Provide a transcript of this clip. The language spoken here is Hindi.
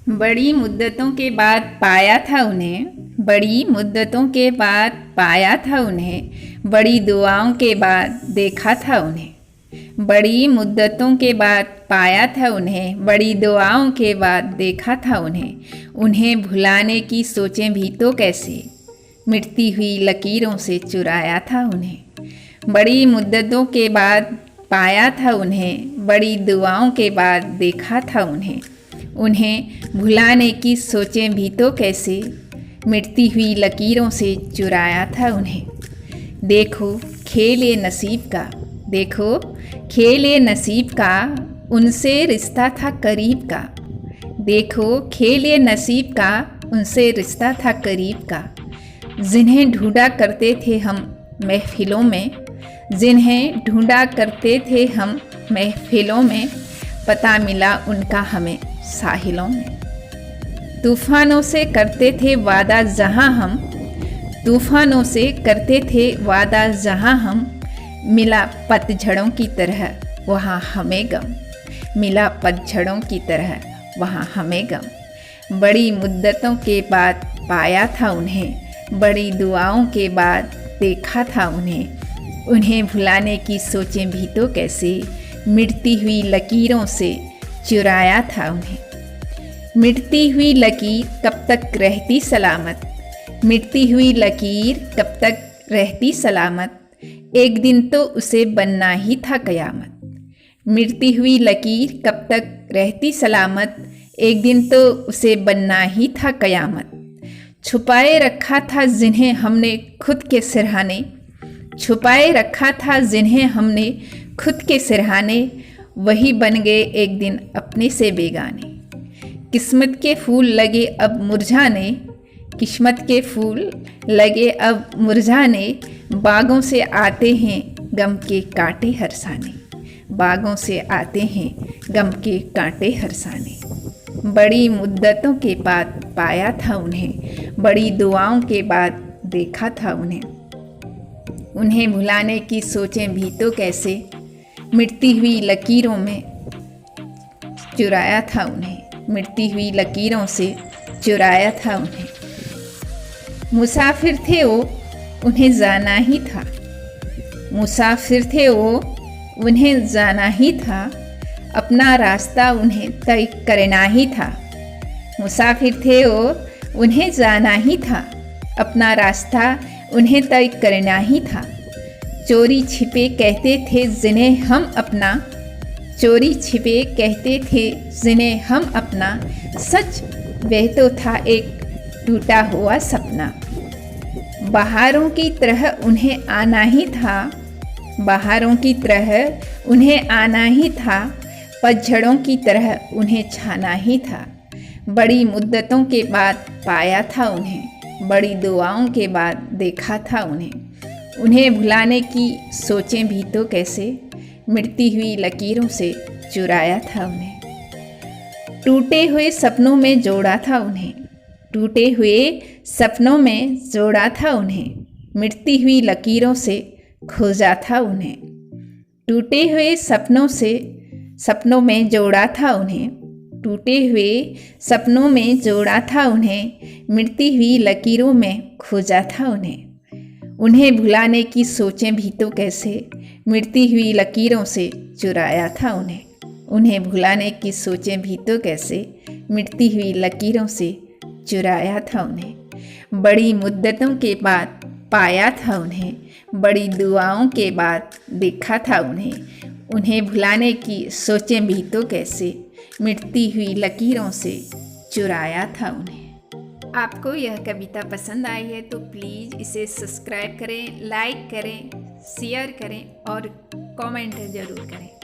बड़ी मुद्दतों के बाद पाया था उन्हें, बड़ी मुद्दतों के बाद पाया था उन्हें, बड़ी दुआओं के बाद देखा था उन्हें। बड़ी मुद्दतों के बाद पाया था उन्हें, बड़ी दुआओं के बाद देखा था उन्हें। उन्हें भुलाने की सोचें भी तो कैसे, मिटती हुई लकीरों से चुराया था उन्हें। बड़ी मुद्दतों के बाद पाया था उन्हें, बड़ी दुआओं के बाद देखा था उन्हें। उन्हें भुलाने की सोचें भी तो कैसे, मिटती हुई लकीरों से चुराया था उन्हें। देखो खेल ये नसीब का, देखो खेल ये नसीब का, उनसे रिश्ता था करीब का। देखो खेल ये नसीब का, उनसे रिश्ता था करीब का। जिन्हें ढूंढा करते थे हम महफिलों में, जिन्हें ढूंढा करते थे हम महफिलों में, पता मिला उनका हमें साहिलों में। तूफ़ानों से करते थे वादा जहाँ हम, तूफ़ानों से करते थे वादा जहाँ हम, मिला पतझड़ों की तरह वहाँ हमें गम, मिला पतझड़ों की तरह वहाँ हमें गम। बड़ी मुद्दतों के बाद पाया था उन्हें, बड़ी दुआओं के बाद देखा था उन्हें। उन्हें भुलाने की सोचें भी तो कैसे, मिटती हुई लकीरों से चुराया था उन्हें। मिटती हुई लकीर कब तक रहती सलामत, मिटती हुई लकीर कब तक रहती सलामत, एक दिन तो उसे बनना ही था कयामत। मिटती हुई लकीर कब तक रहती सलामत, एक दिन तो उसे बनना ही था कयामत। छुपाए रखा था जिन्हें हमने खुद के सिरहाने, छुपाए रखा था जिन्हें हमने खुद के सिरहाने, वही बन गए एक दिन अपने से बेगाने। किस्मत के फूल लगे अब मुरझाने, किस्मत के फूल लगे अब मुरझाने, बागों से आते हैं गम के कांटे हरसाने, बागों से आते हैं गम के कांटे हरसाने। बड़ी मुद्दतों के बाद पाया था उन्हें, बड़ी दुआओं के बाद देखा था उन्हें। उन्हें भुलाने की सोचें भी तो कैसे, मिटती हुई लकीरों में चुराया था उन्हें, मिटती हुई लकीरों से चुराया था उन्हें। मुसाफिर थे वो, उन्हें जाना ही था, मुसाफिर थे वो, उन्हें जाना ही था, अपना रास्ता उन्हें तय करना ही था। मुसाफिर थे वो, उन्हें जाना ही था, अपना रास्ता उन्हें तय करना ही था। चोरी छिपे कहते थे जिन्हें हम अपना, चोरी छिपे कहते थे जिन्हें हम अपना, सच वह तो था एक टूटा हुआ सपना। बहारों की तरह उन्हें आना ही था, बहारों की तरह उन्हें आना ही था, पतझड़ों की तरह उन्हें छाना ही था। बड़ी मुद्दतों के बाद पाया था उन्हें, बड़ी दुआओं के बाद देखा था उन्हें। उन्हें भुलाने की सोचें भी तो कैसे, मिटती हुई लकीरों से चुराया था उन्हें। टूटे हुए सपनों में जोड़ा था उन्हें, टूटे हुए सपनों में जोड़ा था उन्हें, मिटती हुई लकीरों से खोजा था उन्हें। टूटे हुए सपनों से, सपनों में जोड़ा था उन्हें, टूटे हुए सपनों में जोड़ा था उन्हें, मिटती हुई लकीरों में खोजा था उन्हें। उन्हें भुलाने की सोचें भी तो कैसे, मिटती हुई लकीरों से चुराया था उन्हें। उन्हें भुलाने की सोचें भी तो कैसे, मिटती हुई लकीरों से चुराया था उन्हें। बड़ी मुद्दतों के बाद पाया था उन्हें, बड़ी दुआओं के बाद देखा था उन्हें। उन्हें भुलाने की सोचें भी तो कैसे, मिटती हुई लकीरों से चुराया था उन्हें। आपको यह कविता पसंद आई है तो प्लीज़ इसे सब्सक्राइब करें, लाइक करें, शेयर करें और कमेंट ज़रूर करें।